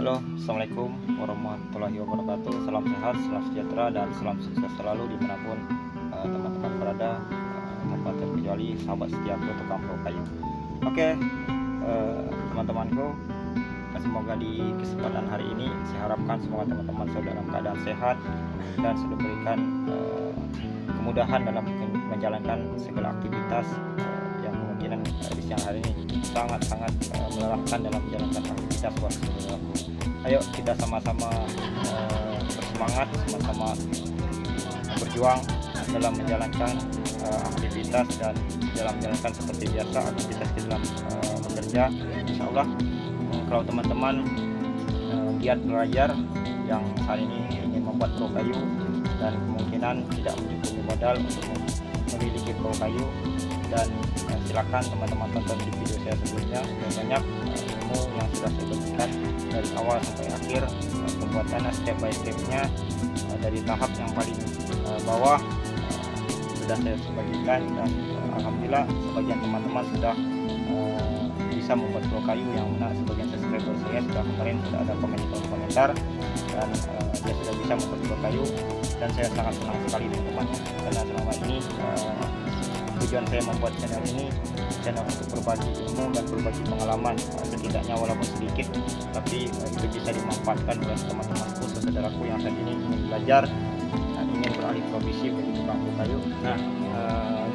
Halo, assalamualaikum warahmatullahi wabarakatuh. Salam sehat, salam sejahtera, dan salam sukses selalu dimanapun teman-teman berada, tanpa terkecuali sahabat setiaku tukang pro kayu. Oke, teman-temanku, semoga di kesempatan hari ini saya harapkan semoga teman-teman selalu dalam keadaan sehat dan sudah berikan kemudahan dalam menjalankan segala aktivitas yang kemungkinan di siang hari ini sangat-sangat melelahkan dalam menjalankan aktivitas buat saudaraku. Ayo kita sama-sama bersemangat, sama-sama berjuang dalam menjalankan aktivitas dan dalam menjalankan seperti biasa aktivitas kita dalam bekerja. Insya Allah kalau teman-teman giat belajar yang hari ini ingin membuat pro kayu dan kemungkinan tidak mencukupi modal untuk memiliki pro kayu, dan silakan teman-teman tonton di video saya sebelumnya, banyak ilmu yang sudah saya berikan dari awal sampai akhir, pembuatannya step by stepnya dari tahap yang paling bawah sudah saya bagikan, dan alhamdulillah sebagian teman-teman sudah bisa membuat pro kayu, yang mana sebagian subscriber saya sudah kemarin sudah ada komentar dan dia sudah bisa membuat pro kayu, dan saya sangat senang sekali teman-teman, karena selama ini tujuan saya membuat channel ini channel untuk berbagi ilmu dan berbagi pengalaman, setidaknya walaupun sedikit, tapi itu bisa dimanfaatkan oleh teman-teman khusus saudaraku yang saat ini ingin belajar dan ingin beralih profesi menjadi tukang pro kayu. Nah,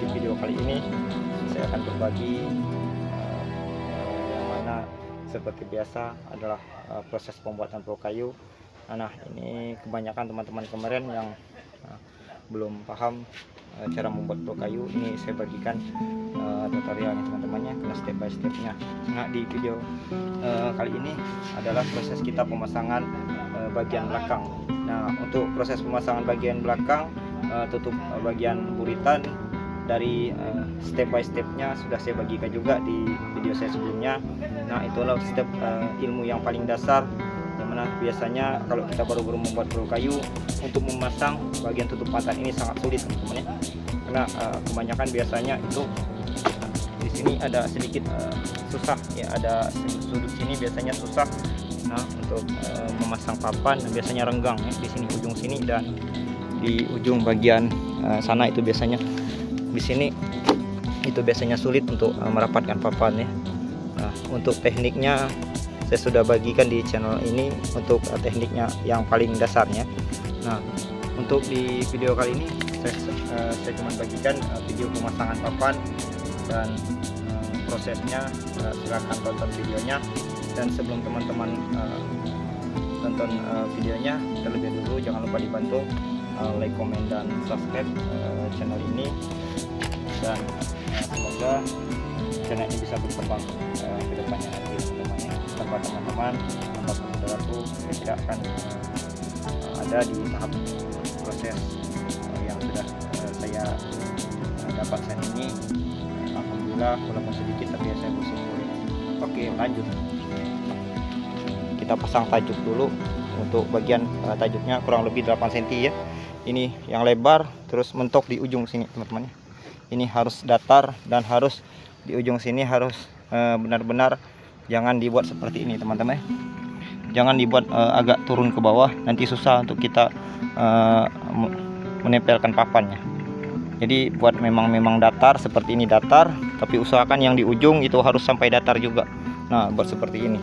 di video kali ini saya akan berbagi yang mana seperti biasa adalah proses pembuatan pro kayu. Nah, ini kebanyakan teman-teman kemarin yang belum paham cara membuat pro kayu, ini saya bagikan tutorialnya teman-temannya, karena step by stepnya. Nah, di video kali ini adalah proses kita pemasangan bagian belakang. Nah, untuk proses pemasangan bagian belakang, tutup bagian buritan dari step by stepnya sudah saya bagikan juga di video saya sebelumnya. Nah, itulah step ilmu yang paling dasar, yang mana biasanya kalau kita baru-baru membuat pro kayu, untuk memasang bagian tutup patan ini sangat sulit teman-teman ya, karena kebanyakan biasanya itu di sini ada sedikit susah ya, ada sudut sini biasanya susah. Nah, untuk memasang papan biasanya renggang ya, di sini ujung sini dan di ujung bagian sana itu biasanya di sini itu biasanya sulit untuk merapatkan papan ya. Nah, untuk tekniknya saya sudah bagikan di channel ini untuk tekniknya yang paling dasarnya. Nah, untuk di video kali ini saya cuma bagikan video pemasangan papan dan prosesnya. Silahkan tonton videonya, dan sebelum teman-teman tonton videonya, terlebih dulu jangan lupa dibantu like, comment, dan subscribe channel ini, dan semoga channel ini bisa berkembang ke depannya nanti teman-teman. Tanpa teman-teman, tanpa saudaraku, saya tidak akan ada di tahap proses yang sudah saya dapat saat ini. Alhamdulillah walaupun sedikit tapi saya bersyukur. Oke, lanjut. Kita pasang tajuk dulu. Untuk bagian tajuknya kurang lebih 8 cm ya. Ini yang lebar, terus mentok di ujung sini teman-teman. Ini harus datar, dan harus di ujung sini harus benar-benar jangan dibuat seperti ini teman-teman. Jangan dibuat agak turun ke bawah, nanti susah untuk kita menempelkan papannya. Jadi buat memang datar seperti ini, datar, tapi usahakan yang di ujung itu harus sampai datar juga. Nah, buat seperti ini.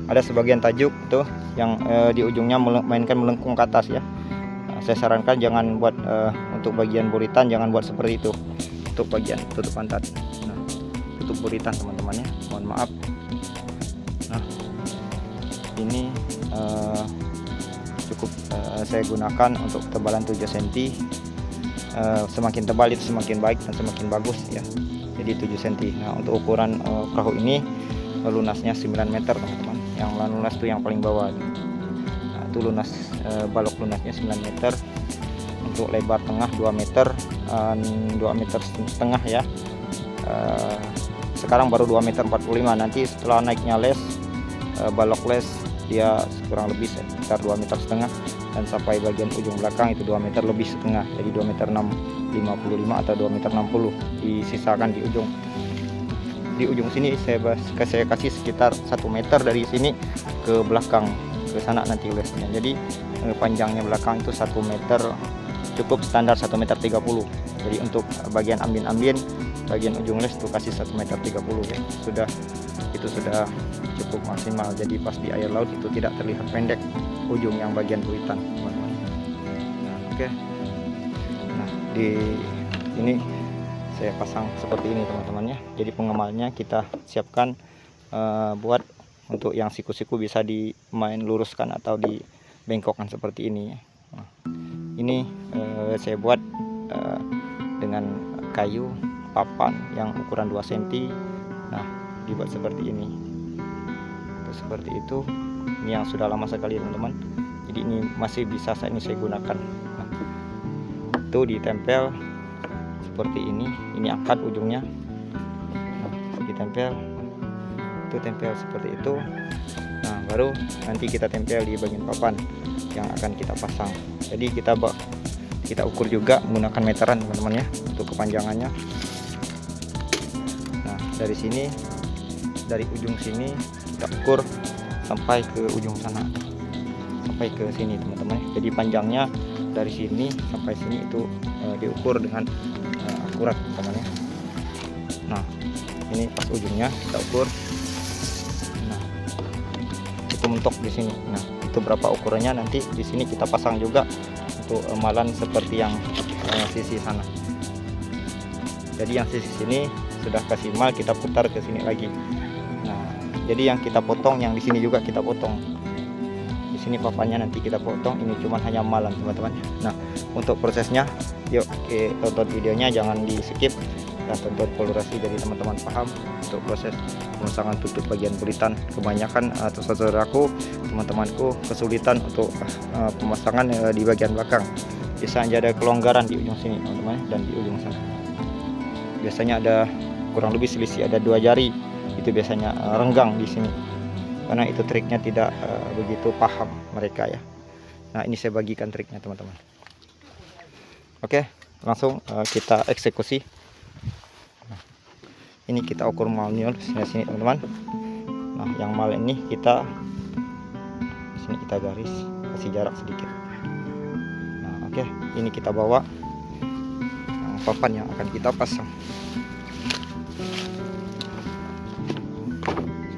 Ada sebagian tajuk tuh yang di ujungnya mainkan melengkung ke atas ya. Nah, saya sarankan jangan buat untuk bagian buritan, jangan buat seperti itu untuk bagian tutup pantat. Nah, tutup buritan teman-temannya, mohon maaf. Nah, ini cukup saya gunakan untuk tebalan 7 cm. Semakin tebal itu semakin baik dan semakin bagus ya, jadi 7 cm. Nah, untuk ukuran perahu ini lunasnya 9 meter teman-teman, yang lunas itu yang paling bawah. Nah, itu lunas, balok lunasnya 9 meter. Untuk lebar tengah 2 meter, 2 meter setengah ya. Sekarang baru 2 meter 45. Nanti setelah naiknya les, balok les, dia kurang lebih sekitar 2 meter setengah, dan sampai bagian ujung belakang itu 2 meter lebih setengah, jadi 2 meter 55 atau 2 meter 60 disisakan di ujung. di ujung sini saya kasih sekitar 1 meter dari sini ke belakang ke sana nanti lesnya. Jadi panjangnya belakang itu 1 meter, cukup standar 1 meter 30. Jadi untuk bagian ambin-ambin, bagian ujung les tuh kasih 1 meter 30 ya. Itu sudah cukup maksimal. Jadi pas di air laut itu tidak terlihat pendek ujung yang bagian buritan, teman-teman. Nah, oke. Nah, di ini saya pasang seperti ini, teman-teman ya. Jadi pengemalnya kita siapkan buat untuk yang siku-siku bisa dimain luruskan atau dibengkokkan seperti ini ya. Nah, ini saya buat dengan kayu papan yang ukuran 2 cm. Nah, dibuat seperti ini. Seperti itu. Ini yang sudah lama sekali, teman-teman. Jadi ini masih bisa saya gunakan. Nah, itu ditempel seperti ini. Ini angkat ujungnya. Nah, ditempel. Itu tempel seperti itu. Nah, baru nanti kita tempel di bagian papan yang akan kita pasang. Jadi kita ukur juga menggunakan meteran, teman-teman ya, untuk kepanjangannya. Nah, dari sini, dari ujung sini kita ukur sampai ke ujung sana, sampai ke sini, teman-teman. Jadi panjangnya dari sini sampai sini itu diukur dengan akurat, teman-teman ya. Nah, ini pas ujungnya kita ukur. Nah, itu mentok di sini. Nah, itu berapa ukurannya nanti di sini kita pasang juga untuk emalan seperti yang sisi sana. Jadi yang sisi sini sudah kasih mal, kita putar ke sini lagi. Nah, jadi yang kita potong yang di sini juga kita potong. Di sini papannya nanti kita potong, ini cuman hanya malan, teman-teman. Nah, untuk prosesnya yuk tonton videonya, jangan di skip dan tonton kolorasi jadi teman-teman paham untuk proses pemasangan tutup bagian buritan. Kebanyakan atau saudaraku, teman-temanku kesulitan untuk pemasangan di bagian belakang. Biasanya ada kelonggaran di ujung sini, teman-teman, dan di ujung sana. Biasanya ada kurang lebih selisih ada 2 jari. Itu biasanya renggang di sini. Karena itu triknya tidak begitu paham mereka ya. Nah, ini saya bagikan triknya, teman-teman. Oke, langsung kita eksekusi. Nah, ini kita ukur malnya sini, teman-teman. Nah, yang mal ini kita sini kita garis, kasih jarak sedikit. Nah, oke, ini kita bawa papan yang akan kita pasang.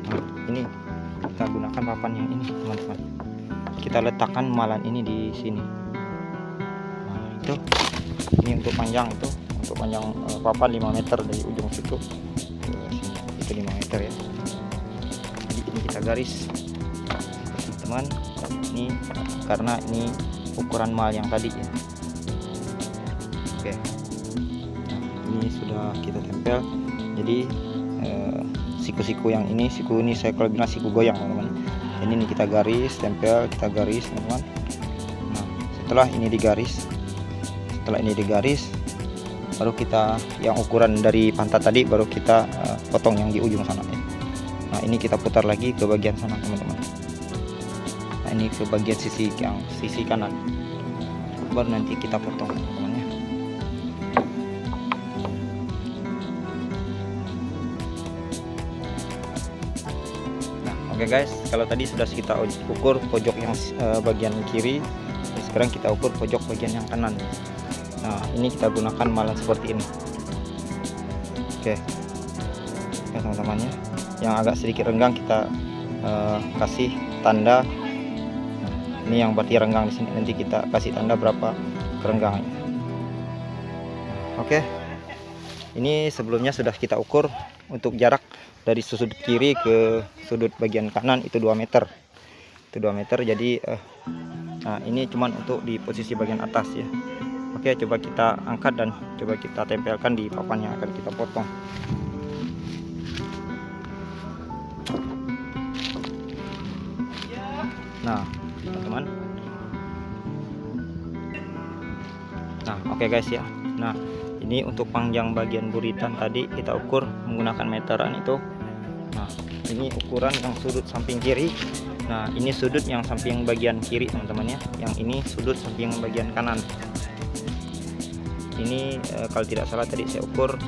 Nah, ini kita gunakan papan yang ini, teman-teman. Kita letakkan malan ini di sini. Nah, itu ini untuk panjang, itu untuk panjang papan 5 meter dari ujung situ ke sini. Itu 5 meter ya. Jadi ini kita garis, teman-teman. Ini karena ini ukuran mal yang tadi ya. Oke. Nah, ini sudah kita tempel. Jadi siku-siku yang ini, siku ini saya kalau bilang siku goyang, teman-teman. Ini nih kita garis, tempel, kita garis, teman-teman. Nah, setelah ini digaris, baru kita yang ukuran dari pantat tadi baru kita potong yang di ujung sana ya. Nah, ini kita putar lagi ke bagian sana, teman-teman. Nah, ini ke bagian sisi kanan. Baru nanti kita potong, teman-teman ya. Oke guys, kalau tadi sudah kita ukur pojok yang bagian kiri, sekarang kita ukur pojok bagian yang kanan. Nah, ini kita gunakan malan seperti ini. Oke, teman-teman ya. Yang agak sedikit renggang kita kasih tanda. Nah, ini yang berarti renggang di sini. Nanti kita kasih tanda berapa kerenggangannya. Oke, ini sebelumnya sudah kita ukur untuk jarak dari sudut kiri ke sudut bagian kanan itu 2 meter. Itu 2 meter. Jadi nah, ini cuman untuk di posisi bagian atas ya. Oke, coba kita angkat dan coba kita tempelkan di papan yang akan kita potong. Nah, teman-teman. Nah, oke guys ya. Nah, ini untuk panjang bagian buritan tadi kita ukur menggunakan meteran itu. Nah, ini ukuran yang sudut samping kiri. Nah, ini sudut yang samping bagian kiri, teman-teman ya. Yang ini sudut samping bagian kanan. Ini kalau tidak salah tadi saya ukur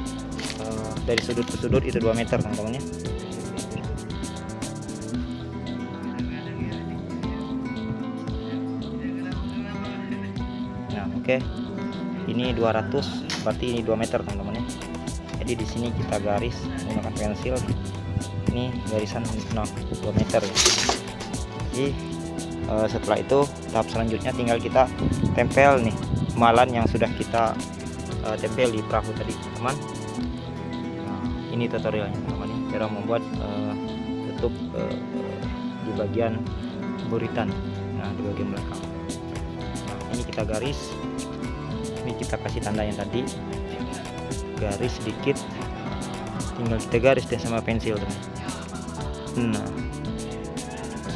dari sudut ke sudut itu 2 meter teman-teman ya. Nah oke, ini 200, berarti ini 2 meter teman-teman ya. Jadi di sini kita garis menggunakan pensil, ini garisan 2 meter ya. Jadi setelah itu tahap selanjutnya tinggal kita tempel nih malan yang sudah kita tempel di perahu tadi teman. Nah, ini tutorialnya teman-teman, cara membuat tutup di bagian buritan, nah di bagian belakang. Nah ini kita garis, ini kita kasih tanda yang tadi, garis sedikit, tinggal kita garis deh sama pensil teman. Nah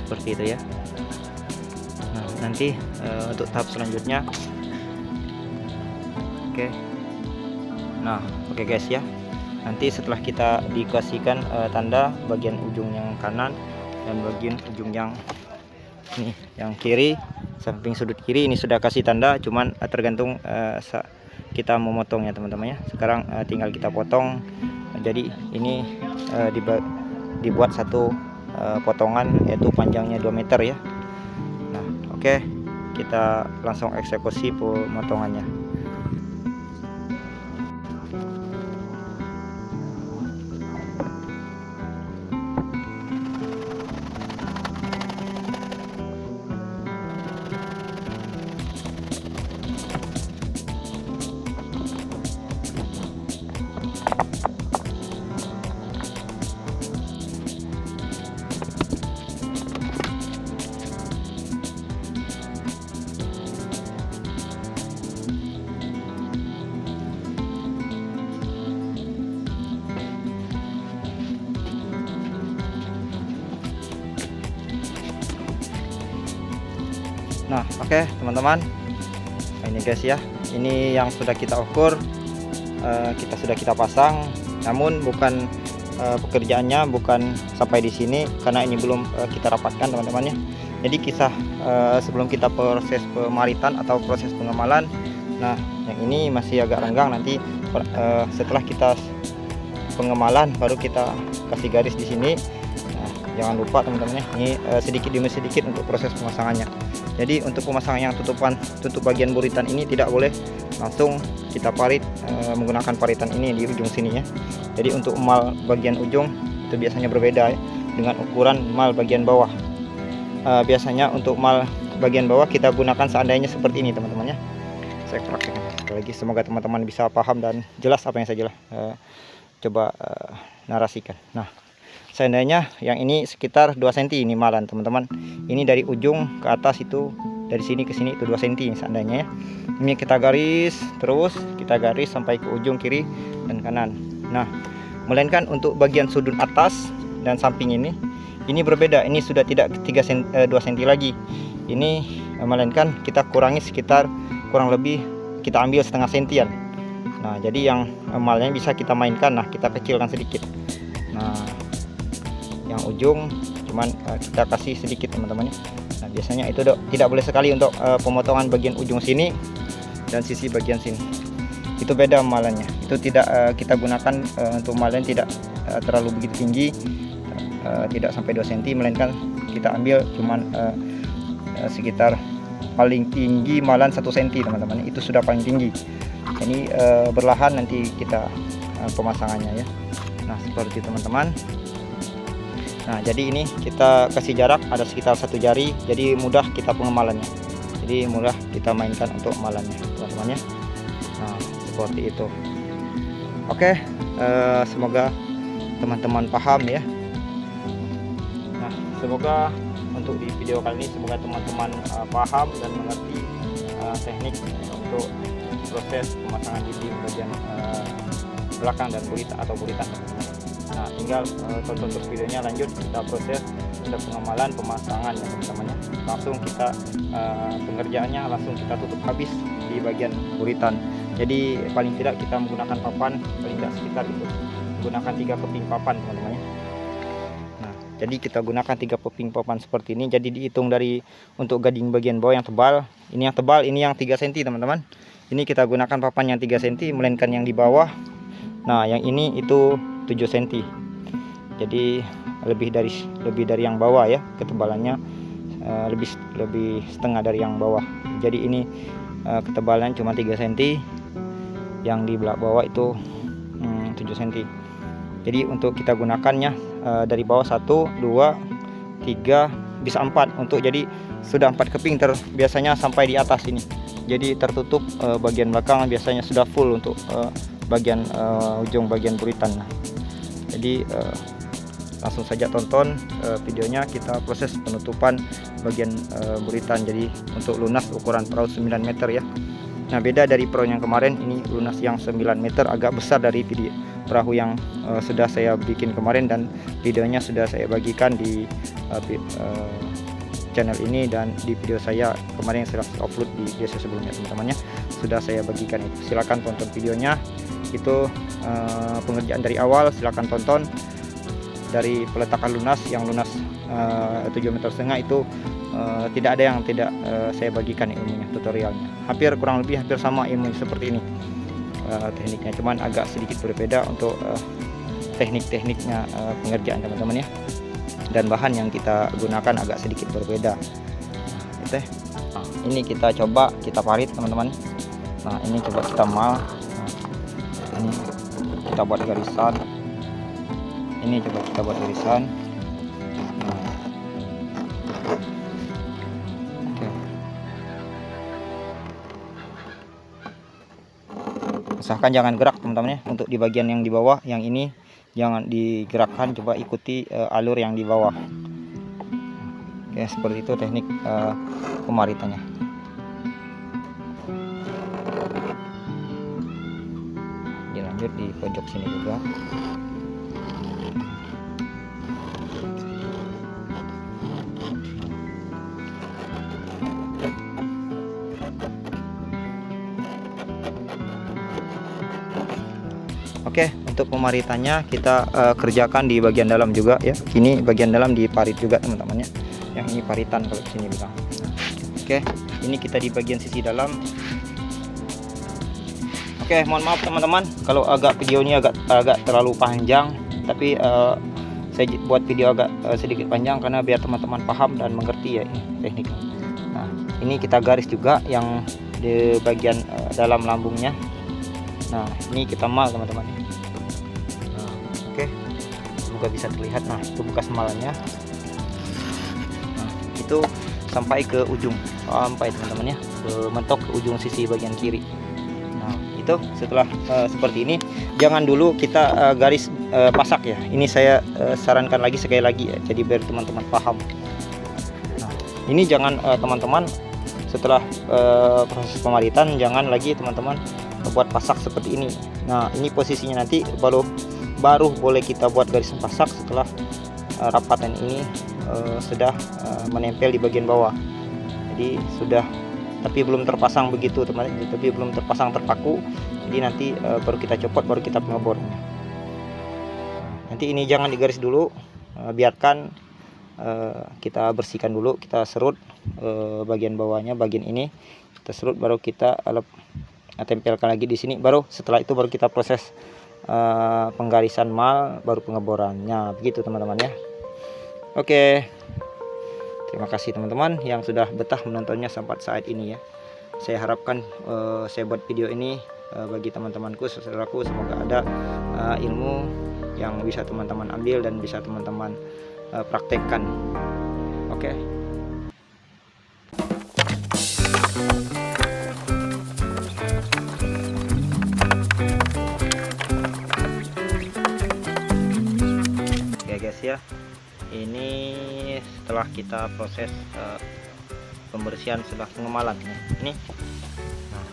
seperti itu ya. Nah nanti untuk tahap selanjutnya, oke. Nah oke guys ya, nanti setelah kita dikasihkan tanda bagian ujung yang kanan dan bagian ujung yang nih yang kiri, samping sudut kiri ini sudah kasih tanda, cuman tergantung kita memotongnya teman-teman ya. Sekarang tinggal kita potong. Jadi ini dibuat satu potongan, yaitu panjangnya 2 meter ya. Nah oke, kita langsung eksekusi pemotongannya. Nah oke teman-teman, nah, ini guys ya, ini yang sudah kita ukur, sudah kita pasang, namun bukan pekerjaannya bukan sampai di sini karena ini belum kita rapatkan teman-teman ya. Jadi kisah sebelum kita proses pemaritan atau proses pengemalan, nah yang ini masih agak renggang, nanti setelah kita pengemalan baru kita kasih garis di sini. Nah, jangan lupa teman-teman ya, ini sedikit demi sedikit untuk proses pemasangannya. Jadi untuk pemasangan yang tutup bagian buritan ini tidak boleh langsung kita parit menggunakan paritan ini di ujung sini ya. Jadi untuk mal bagian ujung itu biasanya berbeda ya, dengan ukuran mal bagian bawah. Biasanya untuk mal bagian bawah kita gunakan seandainya seperti ini teman-teman ya. Saya praktekkan sekali lagi, semoga teman-teman bisa paham dan jelas apa yang saya coba narasikan. Nah seandainya yang ini sekitar 2 cm ini malan teman-teman, ini dari ujung ke atas itu, dari sini ke sini itu 2 cm seandainya ya. Ini kita garis terus, kita garis sampai ke ujung kiri dan kanan. Nah melainkan untuk bagian sudut atas dan samping ini berbeda, ini sudah tidak 2 cm lagi. Ini melainkan kita kurangi sekitar kurang lebih, kita ambil setengah sentian. Nah jadi yang malnya bisa kita mainkan, nah kita kecilkan sedikit. Nah yang ujung cuman kita kasih sedikit teman-teman ya. Nah biasanya itu tidak boleh sekali untuk pemotongan bagian ujung sini dan sisi bagian sini, itu beda malannya. Itu tidak kita gunakan untuk malan tidak terlalu begitu tinggi, tidak sampai 2 cm, melainkan kita ambil cuman sekitar paling tinggi malan 1 cm teman-teman, itu sudah paling tinggi. Ini berlahan nanti kita pemasangannya ya. Nah seperti teman-teman. Nah jadi ini kita kasih jarak ada sekitar 1 jari, jadi mudah kita pengemalannya, jadi mudah kita mainkan untuk malannya teman-teman ya. Nah seperti itu. Oke, semoga teman-teman paham ya. Nah semoga untuk di video kali ini, semoga teman-teman paham dan mengerti teknik untuk proses pemasangan dinding bagian belakang dan buritan atau buritan teman-teman. Nah tinggal tonton terus videonya, lanjut kita proses untuk pengemalan pemasangan ya teman-teman ya. Langsung kita pengerjaannya langsung kita tutup habis di bagian buritan. Jadi paling tidak kita menggunakan papan, paling tidak sekitar itu menggunakan 3 keping papan teman-teman ya. Nah jadi kita gunakan 3 keping papan seperti ini. Jadi dihitung dari untuk gading bagian bawah yang tebal, ini yang tebal, ini yang 3 cm teman-teman. Ini kita gunakan papan yang 3 cm, melainkan yang di bawah Nah yang ini itu 7 cm, jadi lebih dari yang bawah ya, ketebalannya lebih setengah dari yang bawah. Jadi ini ketebalan cuma 3 cm, yang di belakang bawah itu 7 cm. Jadi untuk kita gunakannya dari bawah 1, 2, 3, bisa 4 untuk, jadi sudah 4 keping biasanya sampai di atas ini. Jadi tertutup bagian belakang biasanya sudah full untuk bagian ujung bagian buritan. Jadi langsung saja tonton videonya, kita proses penutupan bagian buritan. Jadi untuk lunas ukuran perahu 9 meter ya. Nah beda dari perahu yang kemarin, ini lunas yang 9 meter agak besar dari video perahu yang sudah saya bikin kemarin, dan videonya sudah saya bagikan di channel ini dan di video saya kemarin yang saya upload di video sebelumnya teman-temannya, sudah saya bagikan itu. Silahkan tonton videonya, itu pengerjaan dari awal, silahkan tonton dari peletakan lunas. Yang lunas 7,5 meter itu tidak ada yang tidak saya bagikan ilmunya, tutorialnya. Kurang lebih hampir sama ilmu seperti ini tekniknya, cuman agak sedikit berbeda untuk tekniknya pengerjaan teman-teman ya, dan bahan yang kita gunakan agak sedikit berbeda. Nah, ini kita coba kita parit teman-teman. Nah ini coba kita mal. Nah, ini kita buat garisan. Ini coba kita buat garisan. Usahakan jangan gerak teman-teman ya, untuk di bagian yang di bawah yang ini jangan digerakkan, coba ikuti alur yang di bawah. Oke, seperti itu teknik pemaritannya. Dilanjut di pojok sini juga. Oke, untuk pemaritannya kita kerjakan di bagian dalam juga ya. Ini bagian dalam diparit juga teman-teman ya. Yang ini paritan kalau sini bilang. Oke, ini kita di bagian sisi dalam. Oke, mohon maaf teman-teman kalau agak videonya agak terlalu panjang, tapi saya buat video agak sedikit panjang karena biar teman-teman paham dan mengerti ya ini tekniknya. Nah, ini kita garis juga yang di bagian dalam lambungnya. Nah, ini kita mal teman-teman. Nah, oke, semoga bisa terlihat. Nah, itu bekas malannya. Nah, itu sampai ke ujung, sampai teman-teman ya, ke mentok ke ujung sisi bagian kiri. Nah, itu setelah seperti ini, jangan dulu kita garis pasak ya. Ini saya sarankan lagi sekali lagi ya, jadi biar teman-teman paham. Nah, ini jangan teman-teman setelah proses pemaritan jangan lagi teman-teman buat pasak seperti ini. Nah ini posisinya nanti baru boleh kita buat garisan pasak setelah rapatan ini sudah menempel di bagian bawah. Jadi sudah, tapi belum terpasang begitu teman-teman, tapi belum terpasang terpaku. Jadi nanti baru kita copot, baru kita pengebornya. Nanti ini jangan digaris dulu, biarkan kita bersihkan dulu, kita serut bagian bawahnya, bagian ini kita serut, baru kita tempelkan lagi di sini. Baru setelah itu baru kita proses penggarisan mal, baru pengeborannya, begitu teman-teman ya. Oke, terima kasih teman-teman yang sudah betah menontonnya sampai saat ini ya. Saya harapkan saya buat video ini bagi teman-temanku, saudaraku, semoga ada ilmu yang bisa teman-teman ambil dan bisa teman-teman praktekkan. Oke. Oke guys ya, ini setelah kita proses pembersihan, setelah pengemalan ya. Ini nah,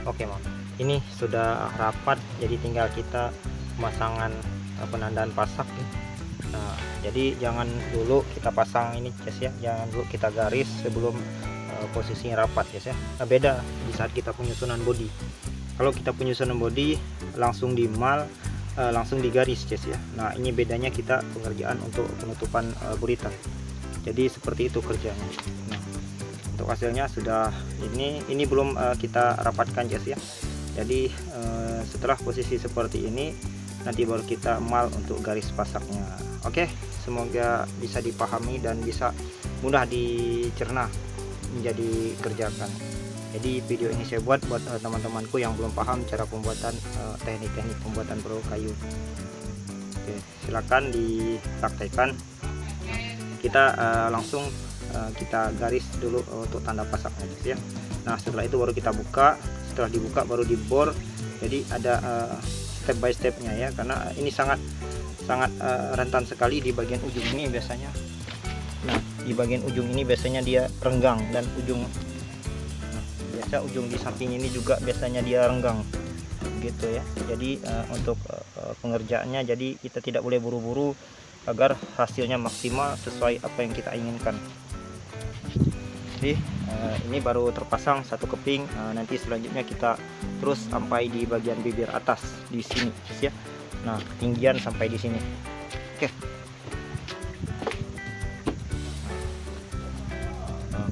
oke Mam, ini sudah rapat, jadi tinggal kita pemasangan penandaan pasak ya. Nah, jadi jangan dulu kita pasang ini guys ya, jangan dulu kita garis sebelum posisinya rapat guys ya. Nah, beda di saat kita penyusunan bodi. Kalau kita penyusunan bodi langsung di mal, langsung digaris guys ya. Nah ini bedanya kita pengerjaan untuk penutupan buritan. Jadi seperti itu kerjanya. Nah untuk hasilnya sudah ini belum kita rapatkan guys ya. Jadi setelah posisi seperti ini nanti baru kita emal untuk garis pasaknya. Oke, semoga bisa dipahami dan bisa mudah dicerna menjadi kerjakan. Jadi video ini saya buat teman-temanku yang belum paham cara pembuatan teknik-teknik pembuatan perahu kayu. Oke, silakan dipraktekkan. Kita langsung kita garis dulu untuk tanda pasaknya guys ya. Nah setelah itu baru kita buka, setelah dibuka baru dibor. Jadi ada step by stepnya ya, karena ini sangat rentan sekali di bagian ujung ini biasanya. Nah di bagian ujung ini biasanya dia renggang, dan biasa ujung di samping ini juga biasanya dia renggang gitu ya. Jadi untuk pengerjaannya, jadi kita tidak boleh buru-buru agar hasilnya maksimal sesuai apa yang kita inginkan. Jadi ini baru terpasang satu keping. Nanti selanjutnya kita terus sampai di bagian bibir atas di sini ya. Nah ketinggian sampai di sini.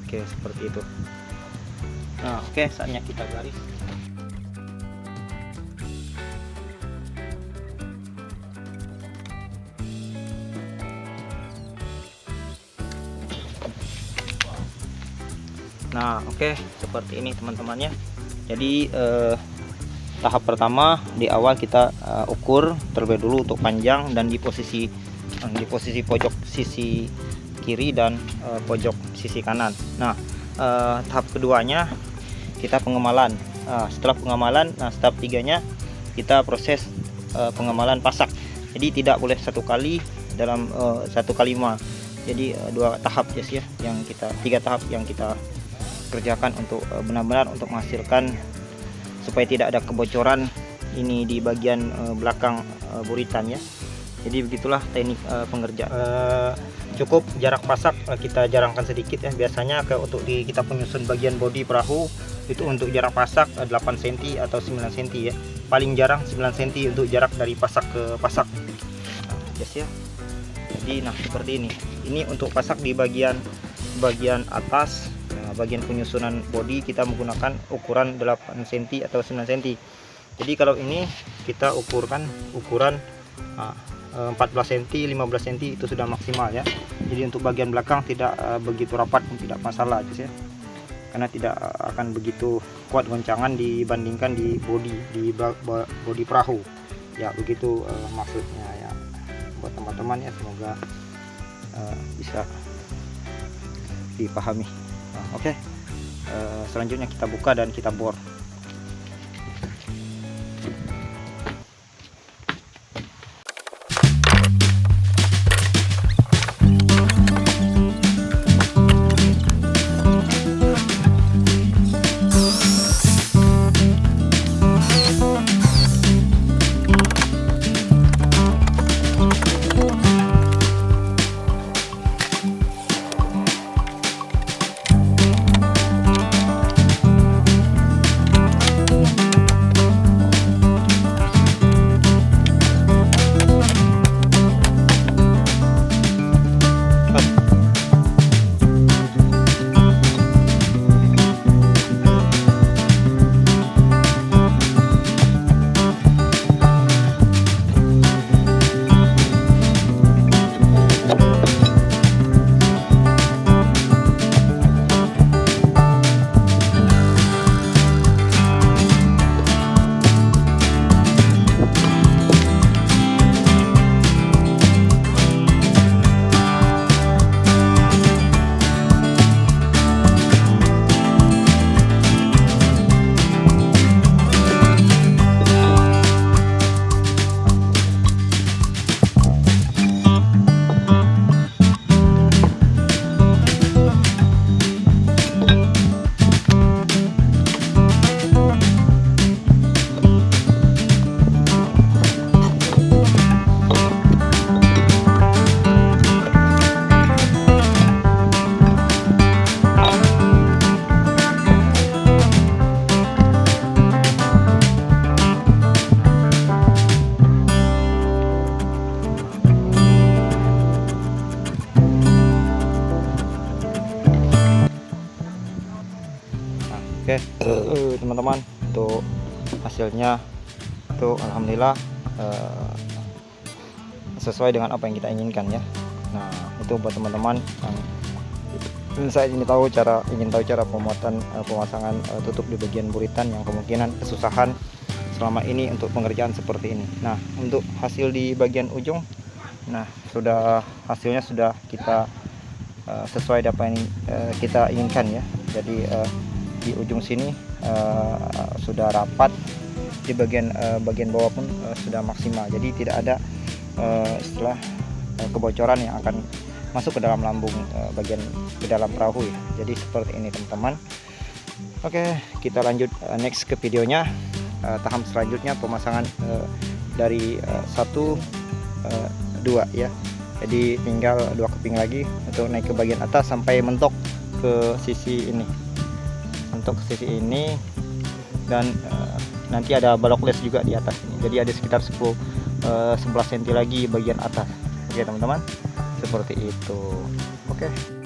Oke, seperti itu. Nah oke, saatnya kita garis. Nah oke, seperti ini teman-temannya. Jadi tahap pertama di awal kita ukur terlebih dulu untuk panjang dan di posisi pojok sisi kiri dan pojok sisi kanan. Nah tahap keduanya kita pengemalan. Setelah pengemalan, tahap tiganya kita proses pengemalan pasak. Jadi tidak boleh satu kali dalam 1 kali 5. Jadi 2 tahap ya, yang tiga tahap yang kita kerjakan untuk benar-benar untuk menghasilkan supaya tidak ada kebocoran ini di bagian belakang buritan ya. Jadi begitulah teknik pengerjaan. Cukup jarak pasak kita jarangkan sedikit ya. Biasanya untuk kita penyusun bagian bodi perahu itu untuk jarak pasak 8 cm atau 9 cm ya. Paling jarang 9 cm untuk jarak dari pasak ke pasak. Ya. Jadi seperti ini. Ini untuk pasak di bagian atas. Bagian penyusunan bodi kita menggunakan ukuran 8 cm atau 9 cm. Jadi kalau ini kita ukuran 14 cm 15 cm itu sudah maksimal ya. Jadi untuk bagian belakang tidak begitu rapat, tidak masalah ya, karena tidak akan begitu kuat goncangan dibandingkan di bodi perahu ya. Begitu maksudnya ya buat teman-teman ya, semoga bisa dipahami. Oke, selanjutnya kita buka dan kita bor. Oke, teman-teman, untuk hasilnya itu alhamdulillah sesuai dengan apa yang kita inginkan ya. Nah, itu buat teman-teman yang saya ingin tahu cara pembuatan pemasangan tutup di bagian buritan yang kemungkinan kesusahan selama ini untuk pengerjaan seperti ini. Nah, untuk hasil di bagian ujung, nah hasilnya sudah kita sesuai apa yang kita inginkan ya. Jadi di ujung sini sudah rapat, di bagian bawah pun sudah maksimal. Jadi tidak ada istilah kebocoran yang akan masuk ke dalam lambung bagian ke dalam perahu ya. Jadi seperti ini teman-teman. Oke, kita lanjut next ke videonya. Tahap selanjutnya pemasangan dari 1 2 ya. Jadi tinggal 2 keping lagi untuk naik ke bagian atas sampai mentok ke sisi ini, untuk sisi ini, dan nanti ada balok les juga di atas ini. Jadi ada sekitar 11 cm lagi bagian atas. Oke teman-teman, seperti itu. Oke.